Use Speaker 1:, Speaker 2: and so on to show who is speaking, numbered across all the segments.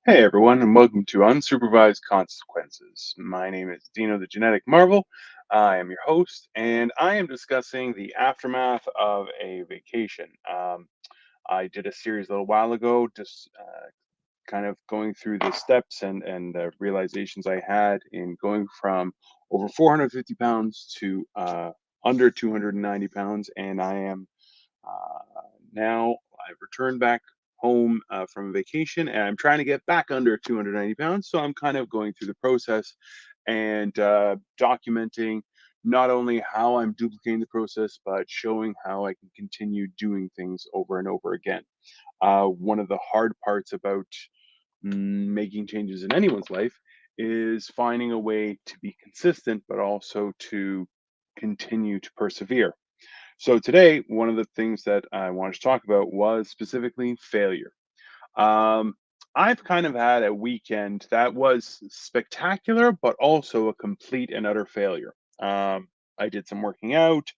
Speaker 1: Hey everyone, and welcome to Unsupervised Consequences. My name is Dino the Genetic Marvel. I am your host, and I am discussing the aftermath of a vacation. I did a series a little while ago, just kind of going through the steps and the realizations I had in going from over 450 pounds to under 290 pounds, and I am now I've returned back home from vacation and I'm trying to get back under 290 pounds. So I'm kind of going through the process and documenting not only how I'm duplicating the process, but showing how I can continue doing things over and over again. One of the hard parts about making changes in anyone's life is finding a way to be consistent, but also to continue to persevere. So today, one of the things that I wanted to talk about was specifically failure. Um, I've kind of had a weekend that was spectacular, but also a complete and utter failure. I did some working out,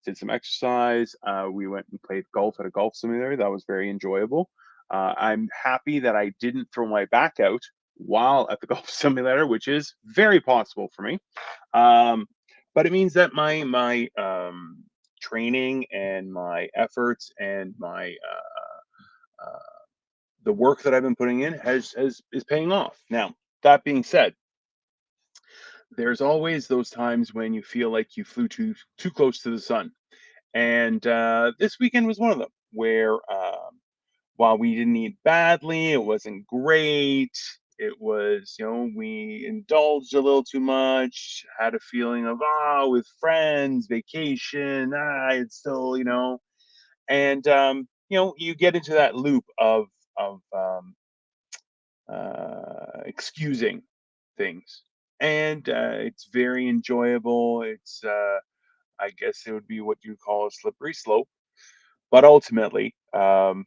Speaker 1: did some exercise. We went and played golf at a golf simulator. That was very enjoyable. I'm happy that I didn't throw my back out while at the golf simulator, which is very possible for me. Um, but it means that my training and my efforts and my the work that I've been putting in has is paying off. Now, that being said, there's always those times when you feel like you flew too close to the sun, and this weekend was one of them where while we didn't eat badly, it wasn't great. It was, we indulged a little too much, had a feeling of, with friends, vacation, it's still, and, you get into that loop of excusing things. And it's very enjoyable. I guess it would be what you call a slippery slope. But ultimately, the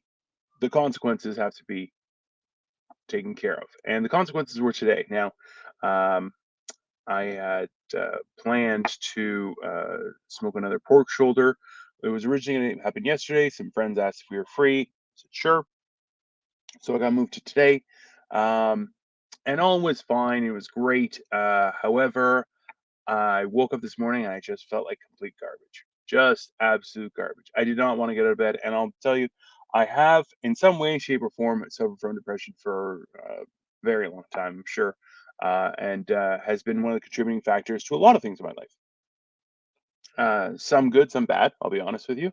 Speaker 1: consequences have to be taken care of. And the consequences were today. Now, um, I had planned to smoke another pork shoulder. It was originally going to happen yesterday. Some friends asked if we were free. I said, sure. So I got moved to today. Um, and all was fine. It was great. However, I woke up this morning and I just felt like complete garbage, just absolute garbage. I did not want to get out of bed. And I'll tell you, I have, in some way, shape, or form, suffered from depression for a very long time, I'm sure, and has been one of the contributing factors to a lot of things in my life. Some good, some bad, I'll be honest with you.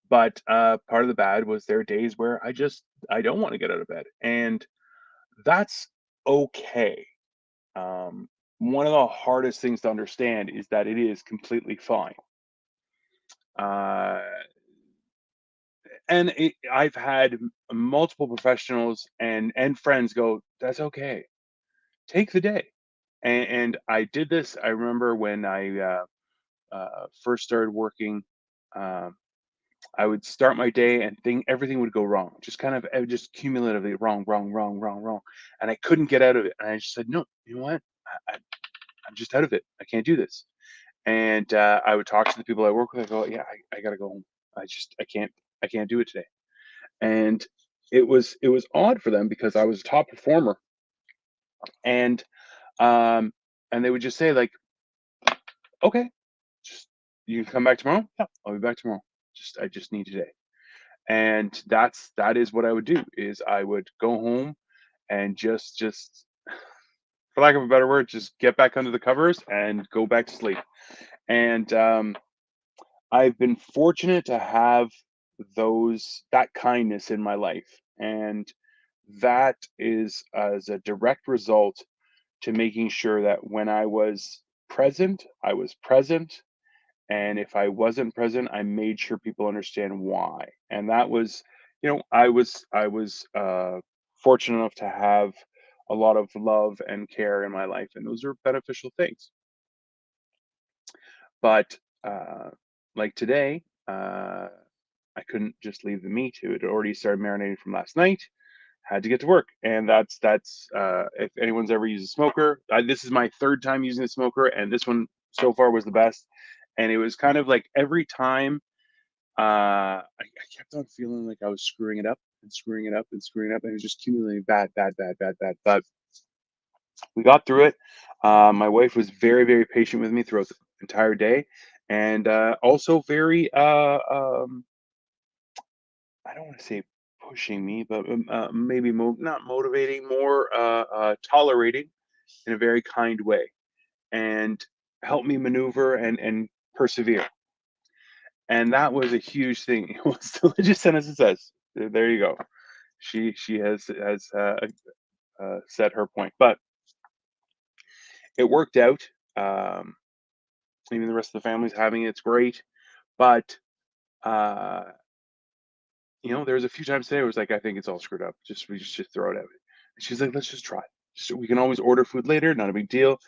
Speaker 1: But part of the bad was there are days where I don't want to get out of bed. And that's okay. One of the hardest things to understand is that it is completely fine. Uh, I've had multiple professionals and friends go, "That's okay. Take the day." And I did this. I remember when I first started working. Um, I would start my day and everything would go wrong, just kind of just cumulatively wrong, wrong, wrong, wrong, wrong, and I couldn't get out of it. And I just said, "No, you know what? I'm just out of it. I can't do this." And I would talk to the people I work with. I go, "Yeah, I gotta go home. I can't do it today." And it was odd for them because I was a top performer, and um, and they would just say like, "Okay, just you can come back tomorrow. Yeah, I'll be back tomorrow. I just need today." And that is what I would do is I would go home and just for lack of a better word, just get back under the covers and go back to sleep. And I've been fortunate to have that kindness in my life, and that is as a direct result to making sure that when I was present, and if I wasn't present, I made sure people understand why. And that was, I was fortunate enough to have a lot of love and care in my life, and those are beneficial things. But like today, I couldn't just leave the meat. It had already started marinating from last night. Had to get to work, and that's if anyone's ever used a smoker, this is my third time using the smoker, and this one so far was the best. And it was kind of like every time, I kept on feeling like I was screwing it up, and screwing it up and screwing it up, and it was just accumulating bad, bad, bad, bad, bad. But we got through it. My wife was very, very patient with me throughout the entire day, and also very, I don't want to say pushing me, but maybe not motivating, more tolerating in a very kind way, and helped me maneuver and persevere. And that was a huge thing. What's the religious sentence it says? There you go. She has said her point, but it worked out. Um, Even the rest of the family's having it. It's great, but uh, there's a few times today where it was like, I think it's all screwed up. We just should throw it out. And she's like, let's just try. We can always order food later, not a big deal.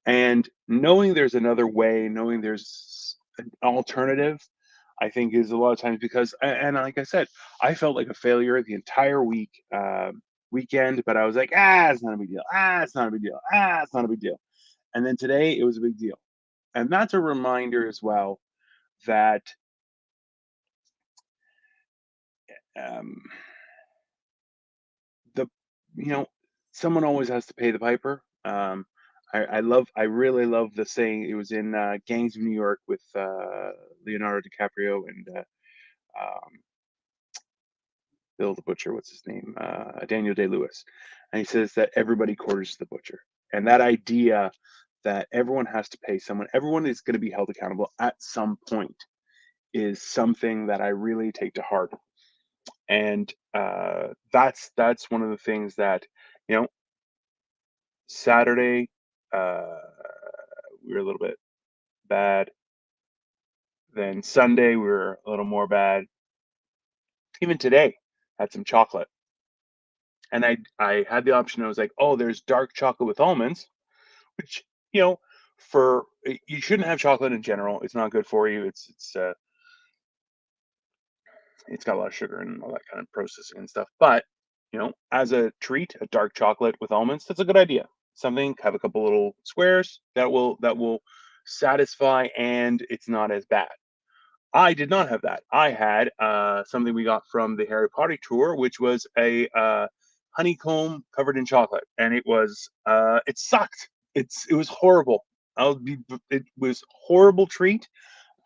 Speaker 1: And knowing there's another way, knowing there's an alternative, I think is a lot of times because, and like I said, I felt like a failure the entire weekend, but I was like, it's not a big deal. It's not a big deal. It's not a big deal. And then today it was a big deal. And that's a reminder as well that um, the you know someone always has to pay the piper. I really love the saying. It was in Gangs of New York with Leonardo DiCaprio and um, Bill the Butcher. What's his name? Daniel Day Lewis, and he says that everybody quarters the butcher, and that idea that everyone has to pay someone, everyone is going to be held accountable at some point, is something that I really take to heart. And that's one of the things that you know Saturday, uh, we were a little bit bad. Then Sunday, we were a little more bad. Even today, had some chocolate, and I had the option. I was like, oh, there's dark chocolate with almonds, which you know, you shouldn't have chocolate in general. It's not good for you. It's got a lot of sugar and all that kind of processing and stuff. But as a treat, a dark chocolate with almonds, that's a good idea. Something, have a couple little squares that will satisfy, and it's not as bad. I did not have that. I had something we got from the Harry Potter tour, which was a honeycomb covered in chocolate, and it sucked. It was horrible. It was horrible treat,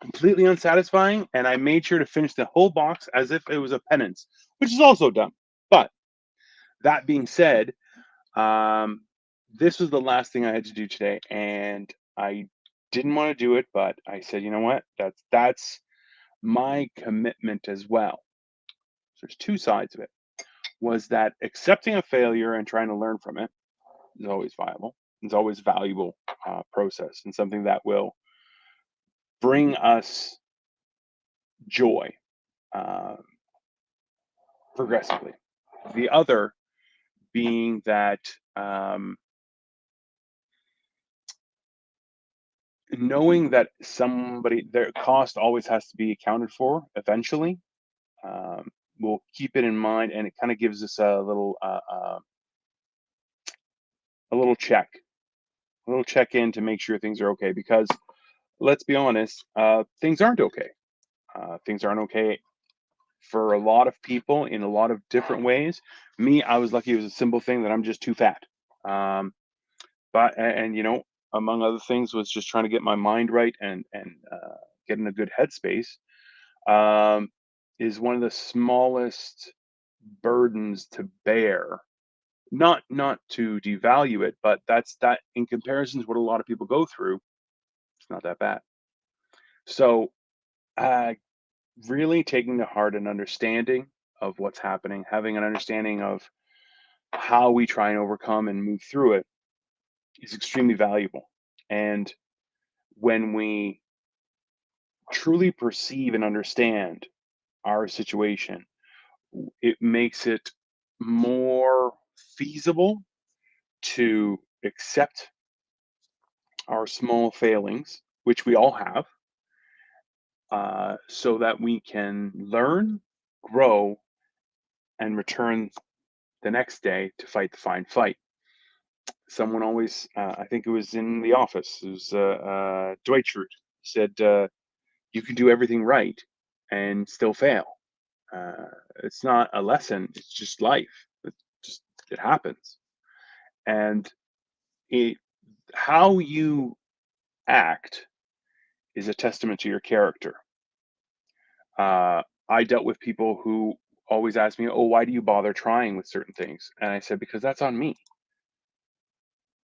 Speaker 1: completely unsatisfying, and I made sure to finish the whole box as if it was a penance, which is also dumb. But that being said, um, this was the last thing I had to do today, and I didn't want to do it, but I said, you know what? That's my commitment as well. So there's two sides of it. Was that accepting a failure and trying to learn from it is always viable. It's always valuable process and something that will bring us joy uh, progressively. The other being that knowing that their cost always has to be accounted for eventually. Um, we'll keep it in mind, and it kind of gives us a little check, a little check in to make sure things are okay. Because let's be honest, things aren't okay. Things aren't okay for a lot of people in a lot of different ways. Me, I was lucky; it was a simple thing that I'm just too fat. Um, but among other things, was just trying to get my mind right and get in a good headspace. Um, is one of the smallest burdens to bear. Not to devalue it, but that in comparison to what a lot of people go through, it's not that bad. So, uh, really taking to heart an understanding of what's happening, having an understanding of how we try and overcome and move through it is extremely valuable. And when we truly perceive and understand our situation, it makes it more feasible to accept our small failings, which we all have, so that we can learn, grow, and return the next day to fight the fine fight. Someone always, I think it was in The Office, it was Dwight Schrute, said, you can do everything right and still fail. Uh, it's not a lesson, it's just life. Just it happens. And it, how you act is a testament to your character. I dealt with people who always asked me, "Oh, why do you bother trying with certain things?" And I said, "Because that's on me."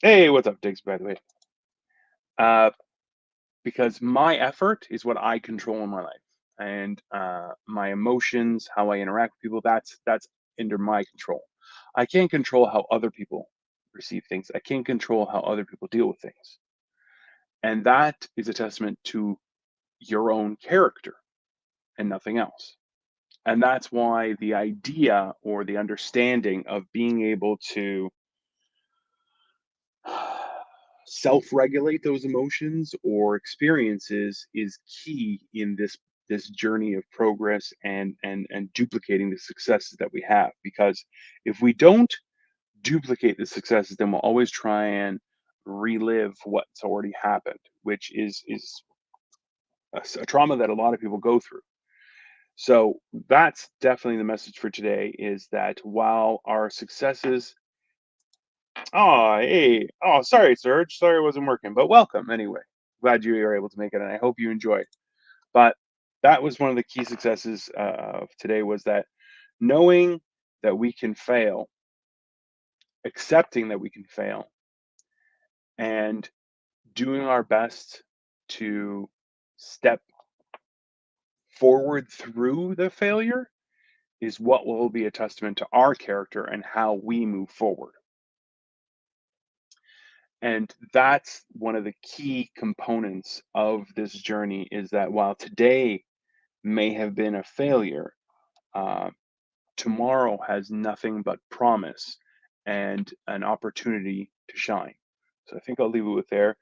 Speaker 1: Hey, what's up, Diggs? By the way, uh, because my effort is what I control in my life, and my emotions, how I interact with people, that's under my control. I can't control how other people receive things. I can't control how other people deal with things, and that is a testament to your own character and nothing else. And that's why the idea or the understanding of being able to self-regulate those emotions or experiences is key in this journey of progress and duplicating the successes that we have, because if we don't duplicate the successes, then we'll always try and relive what's already happened, which is a trauma that a lot of people go through. So that's definitely the message for today, is that while our successes, oh, hey, oh, sorry, Serge, sorry it wasn't working, but welcome anyway. Glad you were able to make it, and I hope you enjoyed. But that was one of the key successes of today, was that knowing that we can fail, accepting that we can fail, and doing our best to step forward through the failure is what will be a testament to our character and how we move forward. And that's one of the key components of this journey, is that while today may have been a failure, uh, tomorrow has nothing but promise and an opportunity to shine. So I think I'll leave it with there.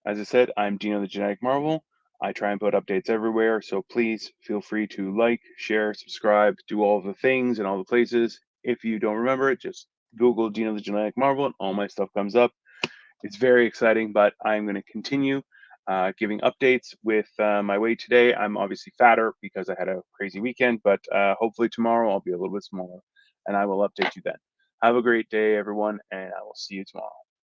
Speaker 1: As I said, I'm Dino the Genetic Marvel. I try and put updates everywhere, so please feel free to like, share, subscribe, do all the things in all the places. If you don't remember it, just Google Dino the Genetic Marvel and all my stuff comes up. It's very exciting, but I'm going to continue giving updates with my weight today. I'm obviously fatter because I had a crazy weekend, but hopefully tomorrow I'll be a little bit smaller, and I will update you then. Have a great day, everyone, and I will see you tomorrow.